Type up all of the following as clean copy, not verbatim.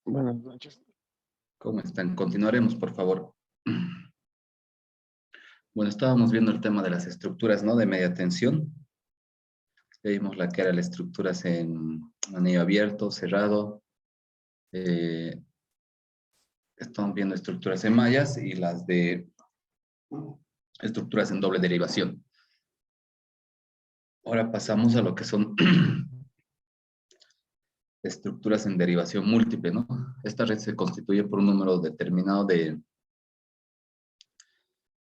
Buenas noches. ¿Cómo están? Continuaremos, por favor. Bueno, estábamos viendo el tema de las estructuras, ¿no? De media tensión. Ya vimos la que era las estructuras en anillo abierto, cerrado. Eh, Estamos viendo estructuras en mallas y las de estructuras en doble derivación. Ahora pasamos a lo que son estructuras en derivación múltiple, ¿no? Esta red se constituye por un número determinado de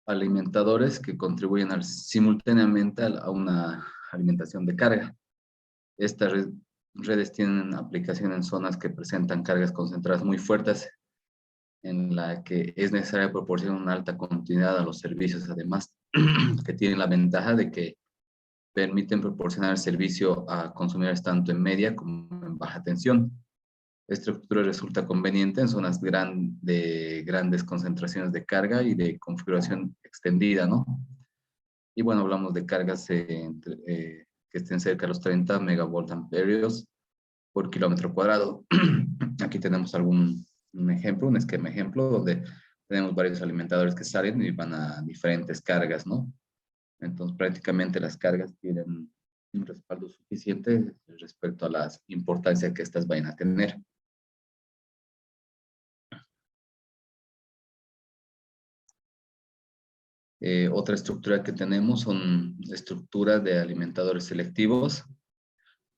alimentadores que contribuyen simultáneamente a una alimentación de carga. Estas redes tienen aplicación en zonas que presentan cargas concentradas muy fuertes, en la que es necesario proporcionar una alta continuidad a los servicios, además que tienen la ventaja de que permiten proporcionar servicio a consumidores tanto en media como en baja tensión. Esta estructura resulta conveniente en zonas de grandes concentraciones de carga y de configuración extendida, ¿no? Y bueno, hablamos de cargas que estén cerca de los 30 megavolt amperios por kilómetro cuadrado. Aquí tenemos un ejemplo, un esquema ejemplo, donde tenemos varios alimentadores que salen y van a diferentes cargas, ¿no? Entonces, prácticamente las cargas tienen un respaldo suficiente respecto a la importancia que estas vayan a tener. Otra estructura que tenemos son estructuras de alimentadores selectivos,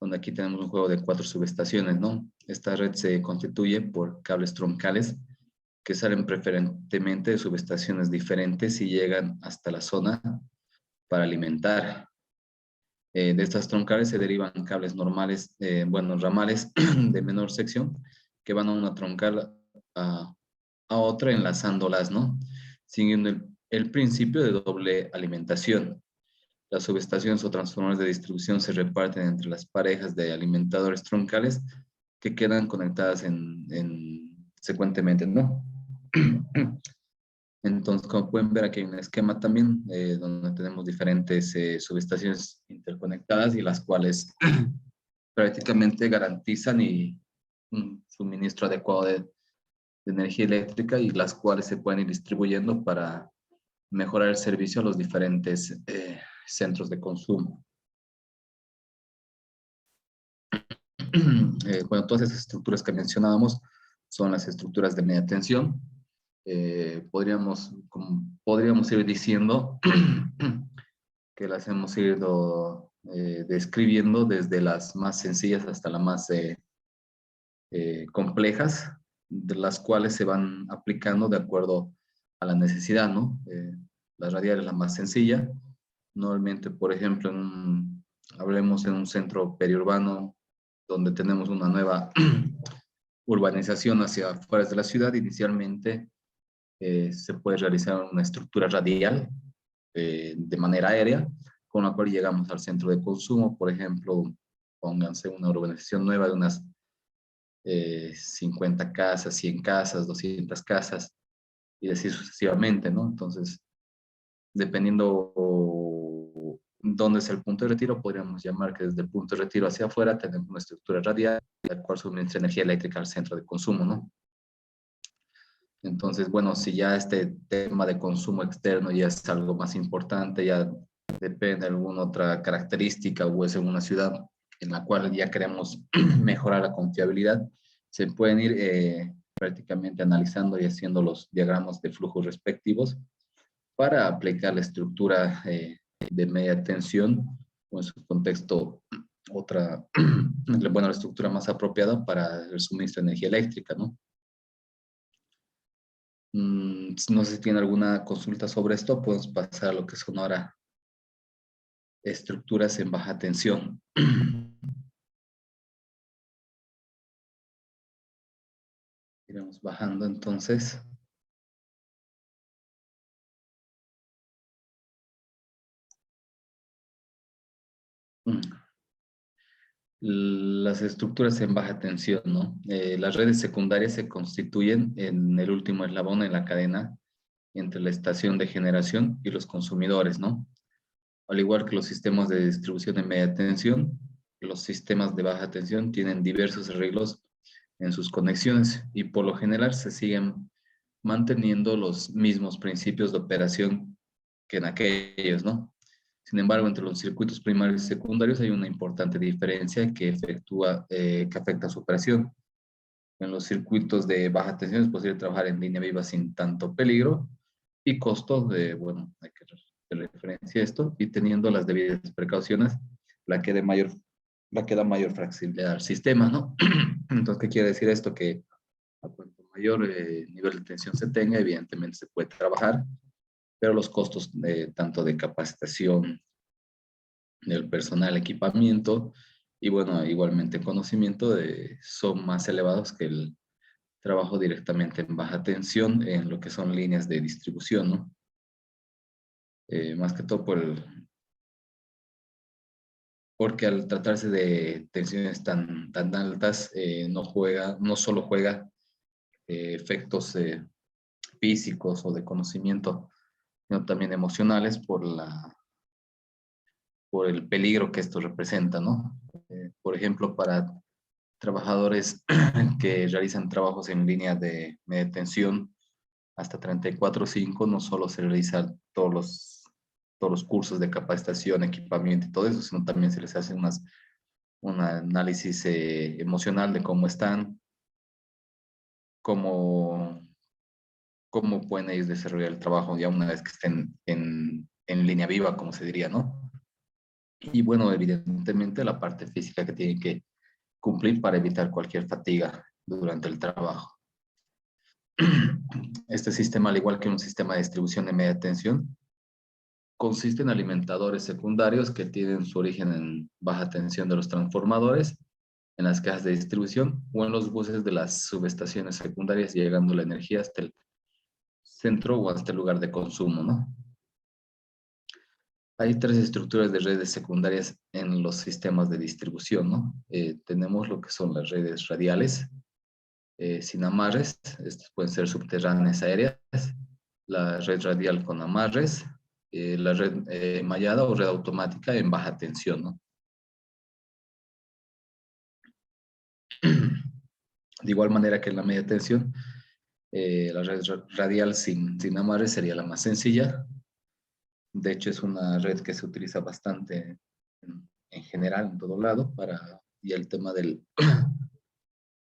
donde aquí tenemos un juego de 4 subestaciones, ¿no? Esta red se constituye por cables troncales que salen preferentemente de subestaciones diferentes y llegan hasta la zona para alimentar. De estas troncales se derivan cables normales, ramales de menor sección, que van a una troncal a otra enlazándolas, ¿no? Siguiendo el principio de doble alimentación. Las subestaciones o transformadores de distribución se reparten entre las parejas de alimentadores troncales que quedan conectadas secuentemente, ¿no? Entonces, como pueden ver, aquí hay un esquema también donde tenemos diferentes subestaciones interconectadas y las cuales prácticamente garantizan un suministro adecuado de energía eléctrica y las cuales se pueden ir distribuyendo para mejorar el servicio a los diferentes centros de consumo. Bueno, todas esas estructuras que mencionábamos son las estructuras de media tensión. Podríamos ir diciendo que las hemos ido describiendo desde las más sencillas hasta las más complejas, de las cuales se van aplicando de acuerdo a la necesidad, ¿no? La radial es la más sencilla. Normalmente, por ejemplo, hablemos en un centro periurbano donde tenemos una nueva urbanización hacia afuera de la ciudad. Inicialmente se puede realizar una estructura radial de manera aérea, con la cual llegamos al centro de consumo. Por ejemplo, pónganse una urbanización nueva de unas 50 casas, 100 casas, 200 casas, y así sucesivamente, ¿no? Entonces, dependiendo dónde es el punto de retiro, podríamos llamar que desde el punto de retiro hacia afuera tenemos una estructura radial, la cual suministra energía eléctrica al centro de consumo, ¿no? Entonces, bueno, si ya este tema de consumo externo ya es algo más importante, ya depende de alguna otra característica o es en una ciudad en la cual ya queremos mejorar la confiabilidad, se pueden ir prácticamente analizando y haciendo los diagramas de flujo respectivos para aplicar la estructura de media tensión o en su contexto la estructura más apropiada para el suministro de energía eléctrica, ¿no? No sé si tiene alguna consulta sobre esto, podemos pasar a lo que son ahora estructuras en baja tensión. Iremos bajando entonces. Las estructuras en baja tensión, ¿no? Las redes secundarias se constituyen en el último eslabón en la cadena entre la estación de generación y los consumidores, ¿no? Al igual que los sistemas de distribución de media tensión, los sistemas de baja tensión tienen diversos arreglos en sus conexiones y por lo general se siguen manteniendo los mismos principios de operación que en aquellos, ¿no? Sin embargo, entre los circuitos primarios y secundarios hay una importante diferencia que afecta su operación. En los circuitos de baja tensión es posible trabajar en línea viva sin tanto peligro y costo de, bueno, hay que referencia esto, y teniendo las debidas precauciones, la que, de mayor, la que da mayor flexibilidad al sistema, ¿no? Entonces, ¿qué quiere decir esto? Que a cuanto mayor nivel de tensión se tenga, evidentemente se puede trabajar, pero los costos tanto de capacitación del personal, equipamiento y bueno, igualmente conocimiento son más elevados que el trabajo directamente en baja tensión en lo que son líneas de distribución, ¿no? Más que todo porque al tratarse de tensiones tan altas, no solo juega efectos físicos o de conocimiento, sino también emocionales por el peligro que esto representa, ¿no? Por ejemplo, para trabajadores que realizan trabajos en línea de media tensión hasta 34.5, no solo se realizan todos los cursos de capacitación, equipamiento y todo eso, sino también se les hace un análisis emocional de cómo están, cómo, cómo pueden ellos desarrollar el trabajo ya una vez que estén en línea viva, como se diría, ¿no? Y bueno, evidentemente la parte física que tienen que cumplir para evitar cualquier fatiga durante el trabajo. Este sistema, al igual que un sistema de distribución de media tensión, consiste en alimentadores secundarios que tienen su origen en baja tensión de los transformadores, en las cajas de distribución o en los buses de las subestaciones secundarias, llegando la energía hasta el centro o hasta el lugar de consumo, ¿no? Hay tres estructuras de redes secundarias en los sistemas de distribución, ¿no? Tenemos lo que son las redes radiales, sin amarres, estas pueden ser subterráneas aéreas, la red radial con amarres, la red mallada o red automática en baja tensión, ¿no? De igual manera que en la media tensión, la red radial sin amarres sería la más sencilla. De hecho, es una red que se utiliza bastante en general, en todo lado, y el tema de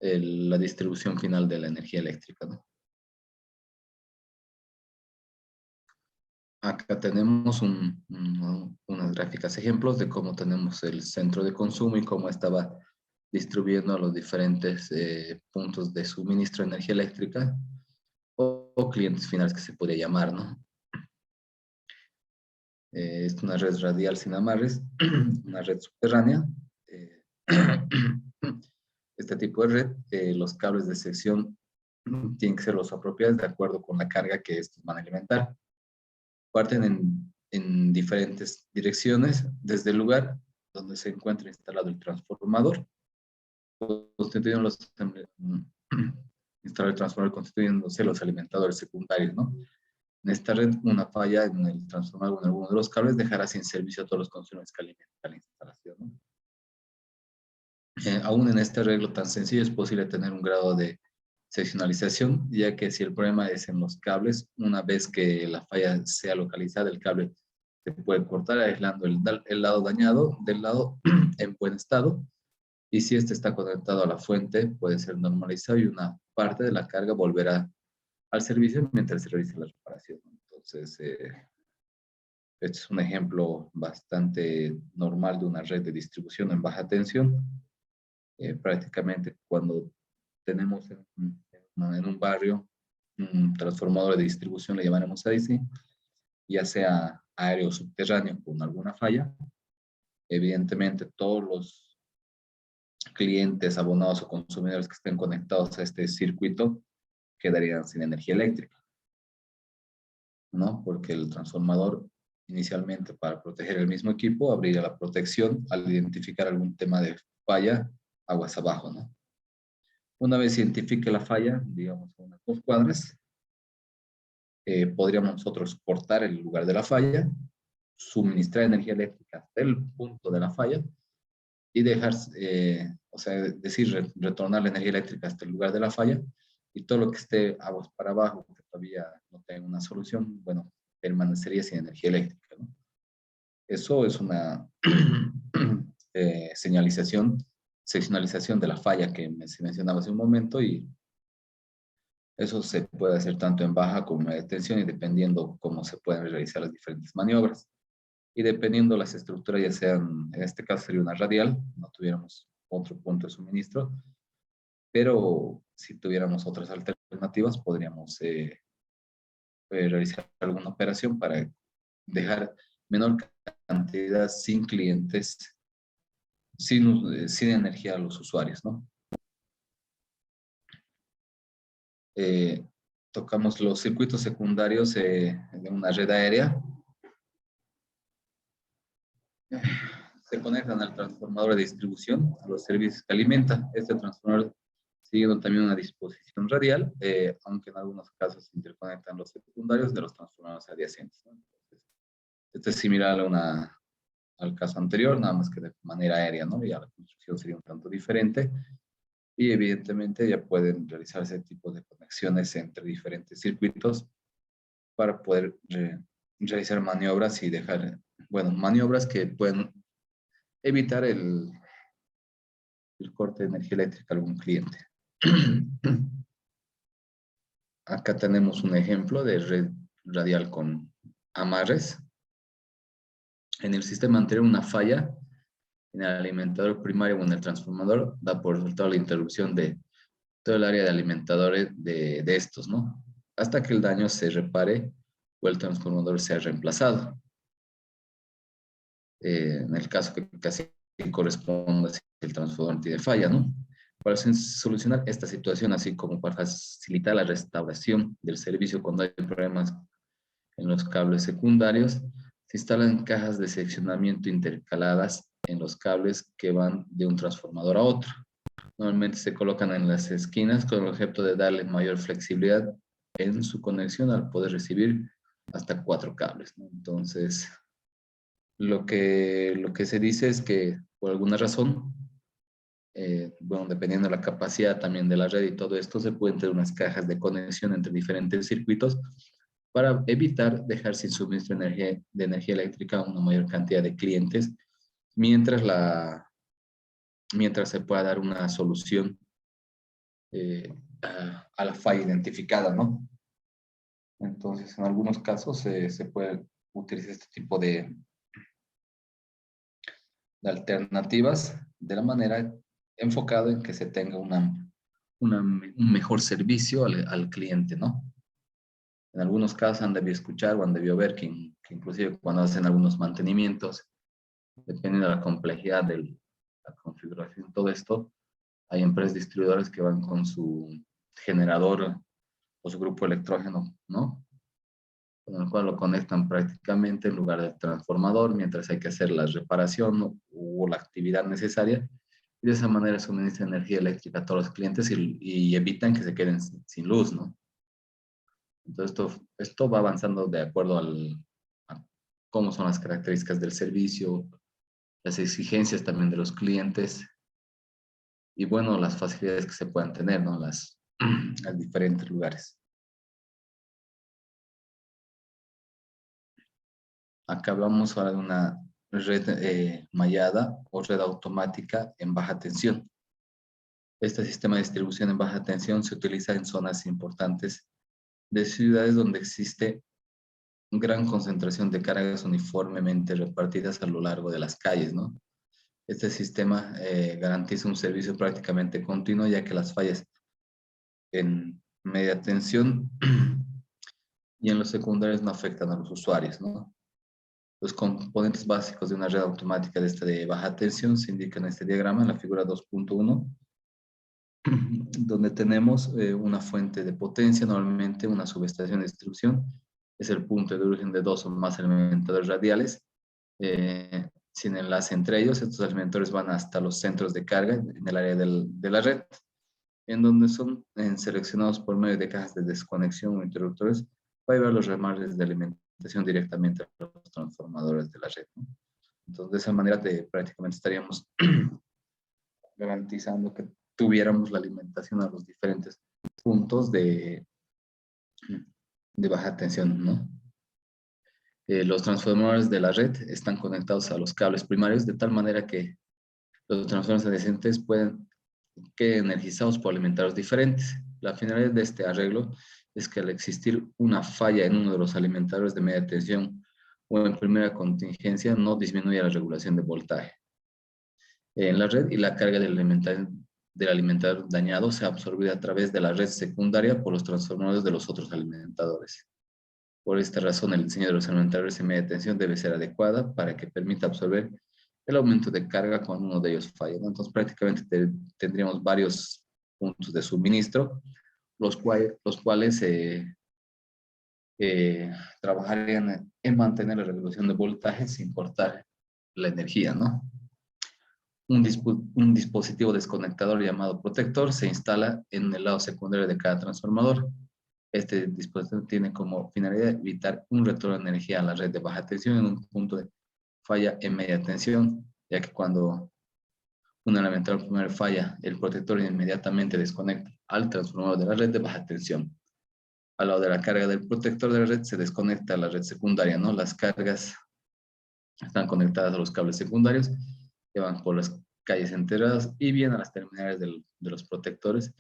la distribución final de la energía eléctrica, ¿no? Acá tenemos unas gráficas ejemplos de cómo tenemos el centro de consumo y cómo estaba distribuyendo a los diferentes puntos de suministro de energía eléctrica o clientes finales que se podría llamar, ¿no? Es una red radial sin amarres, una red subterránea. eh, este tipo de red, los cables de sección tienen que ser los apropiados de acuerdo con la carga que estos van a alimentar. Parten en diferentes direcciones desde el lugar donde se encuentra instalado el transformador, instalar el transformador constituyéndose los alimentadores secundarios, ¿no? En esta red, una falla en el transformador o en alguno de los cables dejará sin servicio a todos los consumidores que alimentan la instalación, ¿no? Aún en este arreglo tan sencillo es posible tener un grado de seccionalización, ya que si el problema es en los cables, una vez que la falla sea localizada, el cable se puede cortar aislando el lado dañado del lado en buen estado, y si este está conectado a la fuente, puede ser normalizado y una parte de la carga volverá al servicio mientras se realiza la reparación. Entonces, este es un ejemplo bastante normal de una red de distribución en baja tensión. Prácticamente cuando tenemos en un barrio un transformador de distribución, le llamaremos así, ya sea aéreo o subterráneo con alguna falla, evidentemente todos los clientes, abonados o consumidores que estén conectados a este circuito quedarían sin energía eléctrica, ¿no? Porque el transformador inicialmente, para proteger el mismo equipo, abriría la protección al identificar algún tema de falla aguas abajo, ¿no? Una vez identifique la falla, digamos a unas 2 cuadras, podríamos nosotros cortar el lugar de la falla, suministrar energía eléctrica hasta el punto de la falla y dejar, o sea, decir, retornar la energía eléctrica hasta el lugar de la falla, y todo lo que esté aguas para abajo, que todavía no tenga una solución, bueno, permanecería sin energía eléctrica, ¿no? Eso es una seccionalización de la falla que se mencionaba hace un momento, y eso se puede hacer tanto en baja como en media tensión, y dependiendo cómo se pueden realizar las diferentes maniobras. Y dependiendo las estructuras, ya sean, en este caso sería una radial, no tuviéramos otro punto de suministro, pero si tuviéramos otras alternativas, podríamos realizar alguna operación para dejar menor cantidad sin clientes, sin energía a los usuarios, ¿no? Eh, Tocamos los circuitos secundarios de una red aérea. Se conectan al transformador de distribución, a los servicios que alimenta. Este transformador siguiendo también una disposición radial, aunque en algunos casos se interconectan los secundarios de los transformadores adyacentes, ¿no? Entonces, este es similar al caso anterior, nada más que de manera aérea, ¿no? Ya la construcción sería un tanto diferente, y evidentemente ya pueden realizarse tipo de conexiones entre diferentes circuitos para poder realizar maniobras y dejar, bueno, maniobras que pueden evitar el corte de energía eléctrica a algún cliente. Acá tenemos un ejemplo de red radial con amarres. En el sistema anterior, una falla en el alimentador primario o en el transformador da por resultado la interrupción de todo el área de alimentadores de estos, ¿no? Hasta que el daño se repare o el transformador sea reemplazado. En el caso que casi corresponde si el transformador tiene falla, ¿no? Para solucionar esta situación, así como para facilitar la restauración del servicio cuando hay problemas en los cables secundarios, se instalan cajas de seccionamiento intercaladas en los cables que van de un transformador a otro. Normalmente se colocan en las esquinas con el objeto de darle mayor flexibilidad en su conexión al poder recibir hasta 4 cables, ¿no? Entonces, lo que se dice es que por alguna razón, bueno, dependiendo de la capacidad también de la red y todo esto, se pueden tener unas cajas de conexión entre diferentes circuitos para evitar dejar sin suministro de energía eléctrica a una mayor cantidad de clientes, mientras, mientras se pueda dar una solución a la falla identificada, ¿no? Entonces, en algunos casos se puede utilizar este tipo de alternativas de la manera enfocada en que se tenga un mejor servicio al cliente, ¿no? En algunos casos han debido escuchar o han debido ver que inclusive cuando hacen algunos mantenimientos, dependiendo de la complejidad de la configuración, todo esto, hay empresas distribuidoras que van con su generador o su grupo electrógeno, ¿no? Con el cual lo conectan prácticamente en lugar del transformador, mientras hay que hacer la reparación o la actividad necesaria, y de esa manera suministra energía eléctrica a todos los clientes y evitan que se queden sin luz, ¿no? Entonces, esto va avanzando de acuerdo a cómo son las características del servicio, las exigencias también de los clientes, y bueno, las facilidades que se puedan tener, ¿no? Las diferentes lugares. Acá hablamos ahora de una red mallada o red automática en baja tensión. Este sistema de distribución en baja tensión se utiliza en zonas importantes de ciudades donde existe gran concentración de cargas uniformemente repartidas a lo largo de las calles, ¿no? Este sistema garantiza un servicio prácticamente continuo, ya que las fallas en media tensión y en los secundarios no afectan a los usuarios, ¿no? Los componentes básicos de una red automática de esta de baja tensión se indican en este diagrama, en la figura 2.1, donde tenemos una fuente de potencia, normalmente una subestación de distribución, es el punto de origen de 2 o más alimentadores radiales, sin enlace entre ellos. Estos alimentadores van hasta los centros de carga en el área de la red, en donde son seleccionados por medio de cajas de desconexión o interruptores para llevar los ramales de alimentación directamente a los transformadores de la red, ¿no? Entonces, de esa manera prácticamente estaríamos garantizando que tuviéramos la alimentación a los diferentes puntos de baja tensión, ¿no? Los transformadores de la red están conectados a los cables primarios de tal manera que los transformadores adyacentes pueden quedar energizados por alimentadores diferentes. La finalidad de este arreglo es que al existir una falla en uno de los alimentadores de media tensión o en primera contingencia no disminuya la regulación de voltaje en la red y la carga del alimentador dañado sea absorbida a través de la red secundaria por los transformadores de los otros alimentadores. Por esta razón, el diseño de los alimentadores de media tensión debe ser adecuada para que permita absorber el aumento de carga cuando uno de ellos falla, ¿no? Entonces, prácticamente tendríamos varios puntos de suministro, los cuales trabajarían en mantener la regulación de voltaje sin cortar la energía, ¿no? Un dispositivo desconectador llamado protector se instala en el lado secundario de cada transformador. Este dispositivo tiene como finalidad evitar un retorno de energía a la red de baja tensión en un punto de falla en media tensión, ya que cuando un elemental primario falla, el protector inmediatamente desconecta al transformador de la red de baja tensión. Al lado de la carga del protector de la red se desconecta la red secundaria, ¿no? Las cargas están conectadas a los cables secundarios que van por las calles enteras y bien a las terminales de los protectores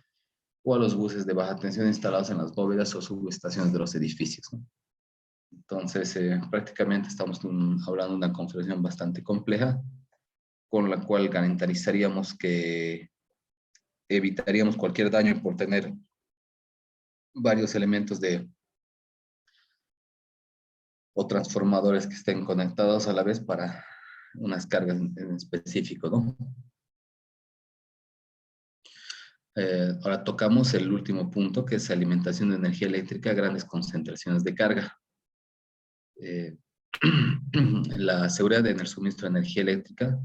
o a los buses de baja tensión instalados en las bóvedas o subestaciones de los edificios, ¿no? Entonces, prácticamente estamos hablando de una configuración bastante compleja con la cual garantizaríamos que evitaríamos cualquier daño por tener varios elementos o transformadores que estén conectados a la vez para unas cargas en específico, ¿no? Ahora tocamos el último punto, que es alimentación de energía eléctrica a grandes concentraciones de carga. La seguridad en el suministro de energía eléctrica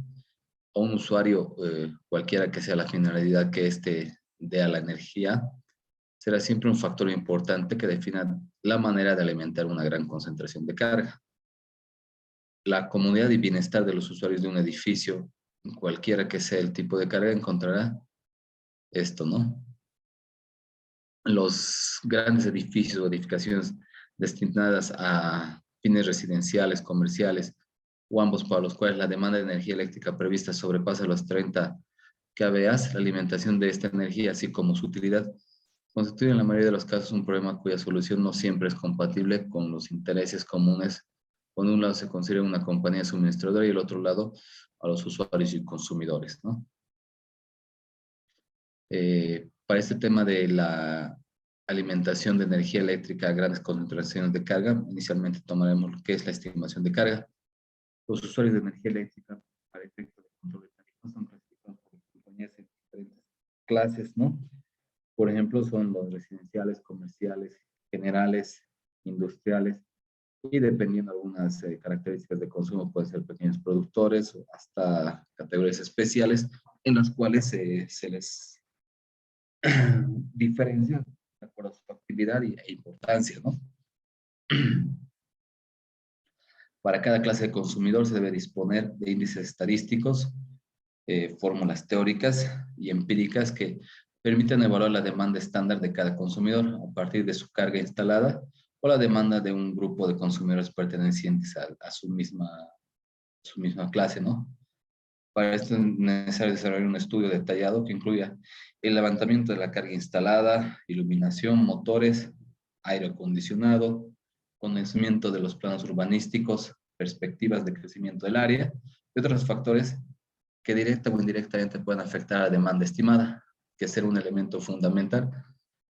a un usuario, cualquiera que sea la finalidad que éste dé a la energía, será siempre un factor importante que defina la manera de alimentar una gran concentración de carga. La comodidad y bienestar de los usuarios de un edificio, cualquiera que sea el tipo de carga, encontrará esto, ¿no? Los grandes edificios o edificaciones destinadas a fines residenciales, comerciales, o ambos para los cuales la demanda de energía eléctrica prevista sobrepasa los 30 kVA, la alimentación de esta energía, así como su utilidad, constituye en la mayoría de los casos un problema cuya solución no siempre es compatible con los intereses comunes. Cuando un lado se considera una compañía suministradora y el otro lado a los usuarios y consumidores, ¿no? Para este tema de la alimentación de energía eléctrica a grandes concentraciones de carga, inicialmente tomaremos lo que es la estimación de carga. Los usuarios de energía eléctrica para efectos de control de tarifas son clasificados por compañías en diferentes clases, ¿no? Por ejemplo, son los residenciales, comerciales, generales, industriales, y dependiendo de algunas características de consumo, pueden ser pequeños productores o hasta categorías especiales en las cuales se les diferencia de acuerdo a su actividad e importancia, ¿no? Para cada clase de consumidor se debe disponer de índices estadísticos, fórmulas teóricas y empíricas que permiten evaluar la demanda estándar de cada consumidor a partir de su carga instalada o la demanda de un grupo de consumidores pertenecientes a su misma clase, ¿no? Para esto es necesario desarrollar un estudio detallado que incluya el levantamiento de la carga instalada, iluminación, motores, aire acondicionado, conocimiento de los planos urbanísticos, perspectivas de crecimiento del área y otros factores que directa o indirectamente pueden afectar a la demanda estimada, que será un elemento fundamental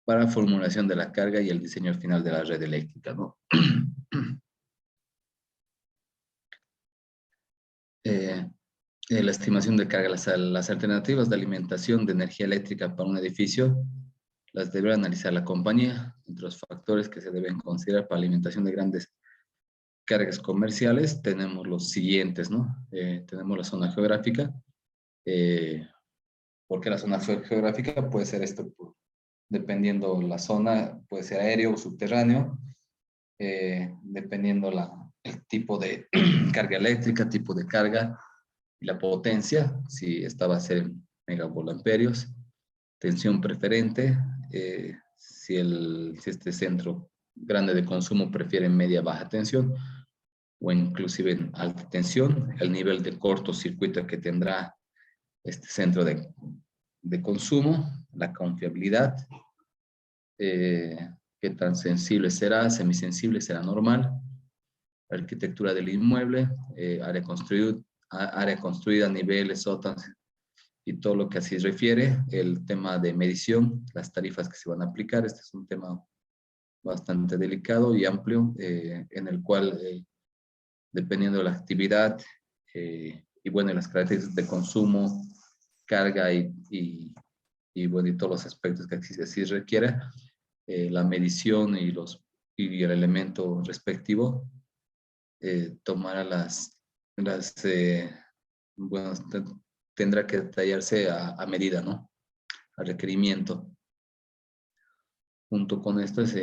para la formulación de la carga y el diseño final de la red eléctrica, ¿no? La estimación de carga, las alternativas de alimentación de energía eléctrica para un edificio las deberá analizar la compañía. Entre los factores que se deben considerar para la alimentación de grandes cargas comerciales tenemos los siguientes, ¿no? Tenemos la zona geográfica. ¿Por qué la zona geográfica? Puede ser esto, dependiendo la zona, puede ser aéreo o subterráneo, dependiendo el tipo de carga eléctrica, tipo de carga, y la potencia, si esta va a ser megavolt-amperios, tensión preferente, si este centro grande de consumo prefiere media-baja tensión, o inclusive en alta tensión, el nivel de cortocircuito que tendrá este centro de consumo, la confiabilidad, qué tan sensible será, semisensible, será normal, la arquitectura del inmueble, área construida, niveles, sótanos y todo lo que así refiere, el tema de medición, las tarifas que se van a aplicar. Este es un tema bastante delicado y amplio, en el cual, dependiendo de la actividad y bueno, las características de consumo, carga y bueno, y todos los aspectos que así requiere, la medición y el elemento respectivo tomará bueno, tendrá que detallarse a medida, ¿no? A requerimiento. Junto con esto es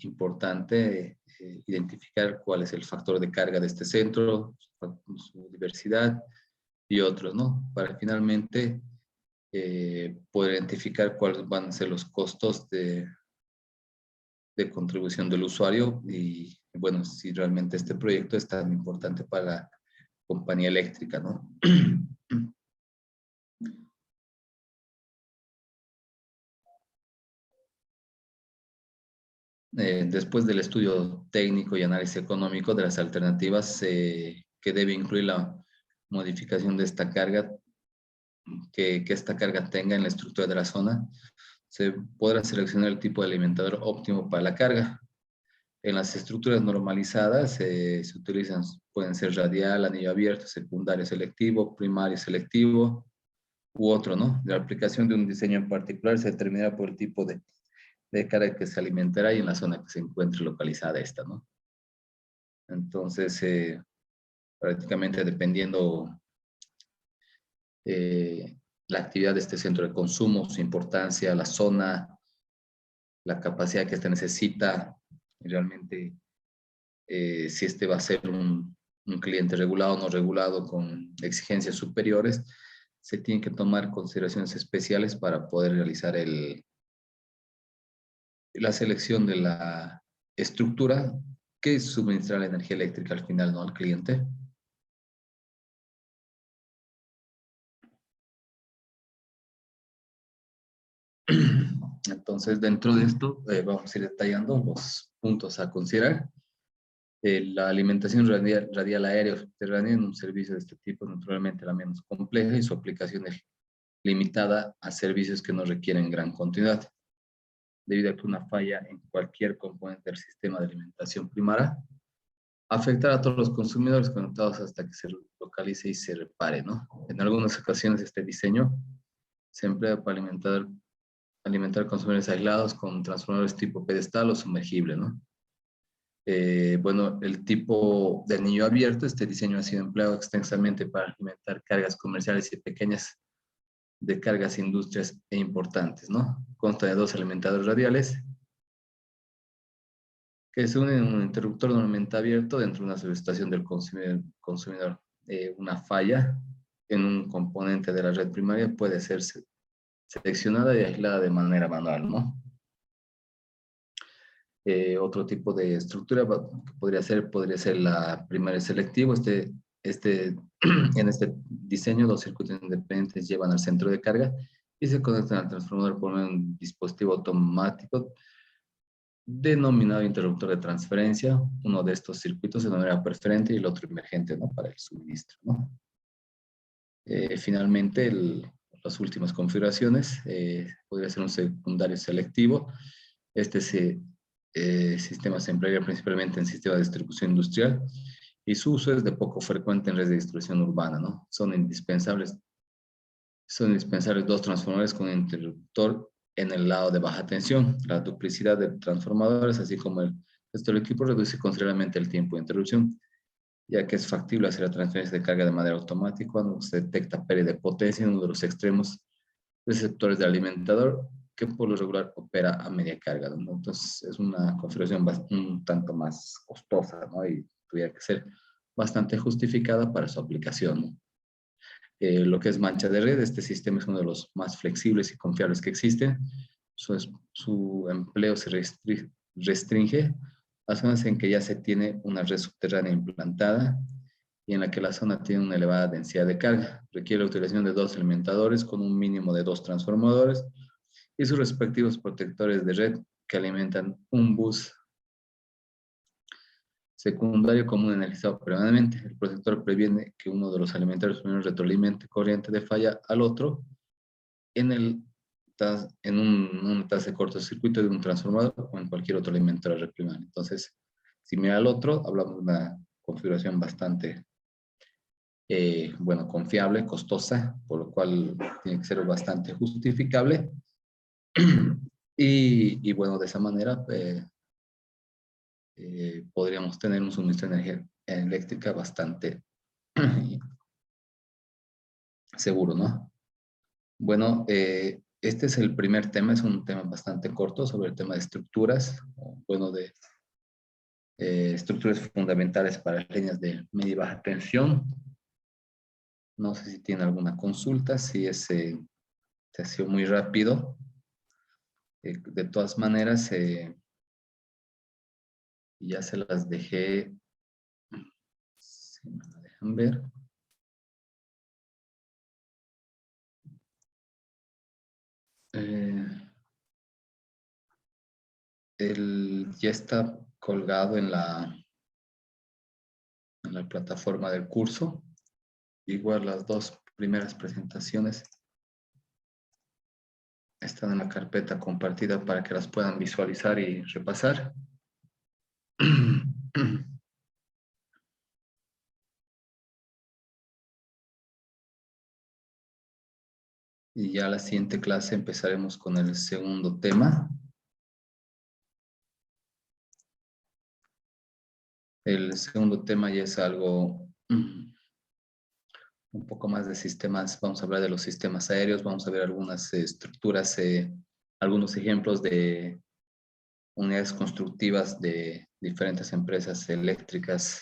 importante identificar cuál es el factor de carga de este centro, su diversidad y otros, ¿no? Para finalmente poder identificar cuáles van a ser los costos de contribución del usuario y, bueno, si realmente este proyecto es tan importante para la compañía eléctrica, ¿no? Después del estudio técnico y análisis económico de las alternativas que debe incluir la modificación de esta carga, que esta carga tenga en la estructura de la zona, se podrá seleccionar el tipo de alimentador óptimo para la carga. En las estructuras normalizadas se utilizan, pueden ser radial, anillo abierto, secundario selectivo, primario selectivo u otro, ¿no? La aplicación de un diseño en particular se determinará por el tipo de carga que se alimentará y en la zona que se encuentre localizada esta, ¿no? Entonces, prácticamente dependiendo eh, la actividad de este centro de consumo, su importancia, la zona, la capacidad que este necesita, realmente si este va a ser un cliente regulado o no regulado con exigencias superiores, se tienen que tomar consideraciones especiales para poder realizar la selección de la estructura que suministra la energía eléctrica al final, ¿no? Al cliente. Entonces, dentro de esto, vamos a ir detallando los puntos a considerar. La alimentación radial aérea o subterránea en un servicio de este tipo es naturalmente la menos compleja y su aplicación es limitada a servicios que no requieren gran continuidad, debido a que una falla en cualquier componente del sistema de alimentación primaria afectará a todos los consumidores conectados hasta que se localice y se repare, ¿no? En algunas ocasiones este diseño se emplea para alimentar consumidores aislados con transformadores tipo pedestal o sumergible, ¿no? Bueno, el tipo de anillo abierto, este diseño ha sido empleado extensamente para alimentar cargas comerciales y pequeñas de cargas industrias e importantes, ¿no? Consta de dos alimentadores radiales que se unen en un interruptor normalmente abierto dentro de una subestación del consumidor. Una falla en un componente de la red primaria puede ser seleccionada y aislada de manera manual, ¿no? Otro tipo de estructura que podría ser la primaria selectivo. En este diseño, los circuitos independientes llevan al centro de carga y se conectan al transformador por un dispositivo automático denominado interruptor de transferencia. Uno de estos circuitos se denomina preferente y el otro emergente, ¿no? Para el suministro, ¿no? Finalmente, las últimas configuraciones podría ser un secundario selectivo. Sistema se emplea principalmente en sistemas de distribución industrial y su uso es de poco frecuente en redes de distribución urbana, ¿no? Son indispensables dos transformadores con un interruptor en el lado de baja tensión. La duplicidad de transformadores, así como el resto del equipo, reduce considerablemente el tiempo de interrupción, ya que es factible hacer la transferencia de carga de manera automática cuando se detecta pérdida de potencia en uno de los extremos receptores del alimentador, que por lo regular opera a media carga, ¿no? Entonces es una configuración un tanto más costosa, ¿no? Y tuviera que ser bastante justificada para su aplicación, ¿no? lo que es mancha de red. Este sistema es uno de los más flexibles y confiables que existen. Su empleo se restringe a zonas en que ya se tiene una red subterránea implantada y en la que la zona tiene una elevada densidad de carga. Requiere la utilización de 2 alimentadores con un mínimo de 2 transformadores y sus respectivos protectores de red que alimentan un bus secundario común energizado permanentemente. El protector previene que uno de los alimentadores primeros retroalimente corriente de falla al otro en un tasa de cortocircuito de un transformador o en cualquier otro elemento de la red primaria. Entonces, similar al otro, hablamos de una configuración bastante, bueno, confiable, costosa, por lo cual tiene que ser bastante justificable. Y bueno, de esa manera podríamos tener un suministro de energía eléctrica bastante seguro, ¿no? Bueno, este es el primer tema, es un tema bastante corto sobre el tema de estructuras, bueno, de estructuras fundamentales para las líneas de media y baja tensión. No sé si tiene alguna consulta, si se ha sido muy rápido. De todas maneras, ya se las dejé, si me la dejan ver. Ya está colgado en la plataforma del curso. Igual las 2 primeras presentaciones están en la carpeta compartida para que las puedan visualizar y repasar. Y ya la siguiente clase empezaremos con el segundo tema. El segundo tema ya es algo un poco más de sistemas. Vamos a hablar de los sistemas aéreos, vamos a ver algunas estructuras, algunos ejemplos de unidades constructivas de diferentes empresas eléctricas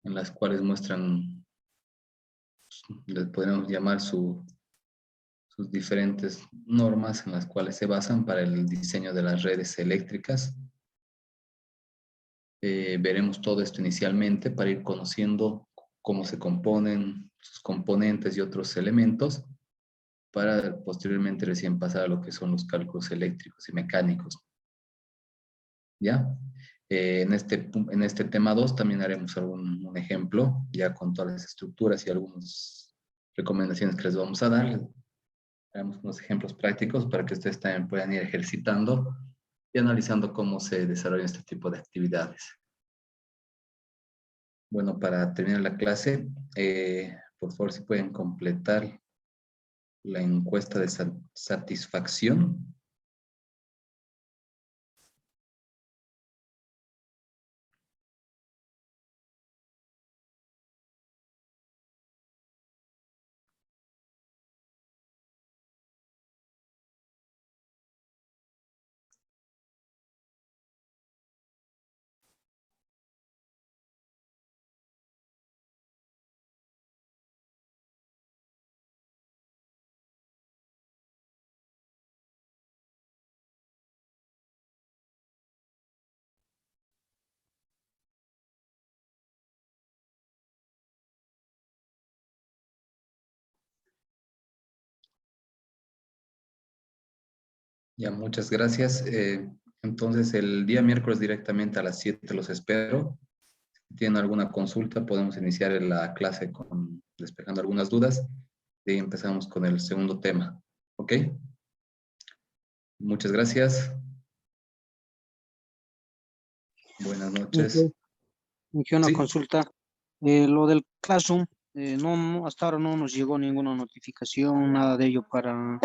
en las cuales muestran, les podemos llamar sus diferentes normas en las cuales se basan para el diseño de las redes eléctricas. Veremos todo esto inicialmente para ir conociendo cómo se componen sus componentes y otros elementos para posteriormente recién pasar a lo que son los cálculos eléctricos y mecánicos. ¿Ya? En este tema 2 también haremos un ejemplo, ya con todas las estructuras y algunas recomendaciones que les vamos a dar. Haremos unos ejemplos prácticos para que ustedes también puedan ir ejercitando y analizando cómo se desarrolla este tipo de actividades. Bueno, para terminar la clase, por favor, si pueden completar la encuesta de satisfacción. Ya, muchas gracias. Entonces, el día miércoles directamente a las 7 los espero. Si tienen alguna consulta, podemos iniciar la clase despejando algunas dudas y ahí empezamos con el segundo tema. ¿Ok? Muchas gracias. Buenas noches. Una Sí. consulta. Lo del Classroom, hasta ahora no nos llegó ninguna notificación, nada de ello para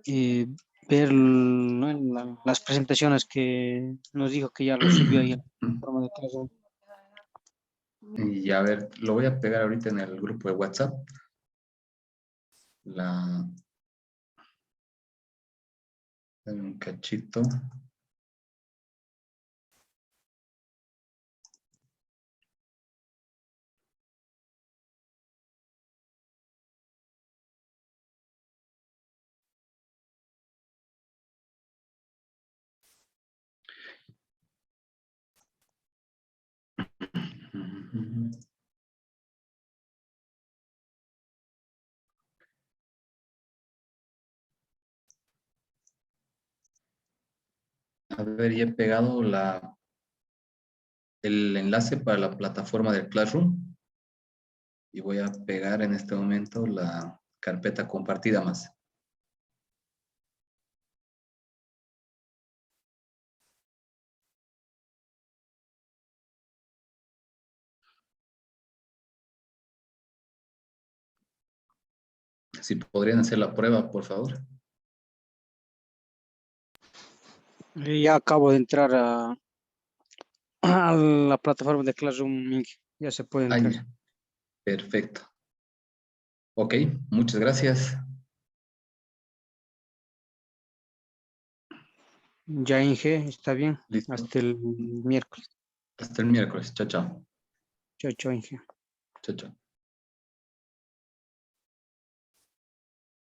eh, ver, ¿no?, las presentaciones que nos dijo que ya lo subió ahí en la plataforma de Classroom. Y a ver, lo voy a pegar ahorita en el grupo de WhatsApp. Dame un cachito. A ver, ya he pegado el enlace para la plataforma del Classroom y voy a pegar en este momento la carpeta compartida más. Si podrían hacer la prueba, por favor. Ya acabo de entrar a la plataforma de Classroom, Inge. Ya se puede entrar. Ahí, perfecto. Ok, muchas gracias. Ya, Inge, está bien. Listo. Hasta el miércoles. Hasta el miércoles. Chao, chao. Chao, chao, Inge. Chao, chao.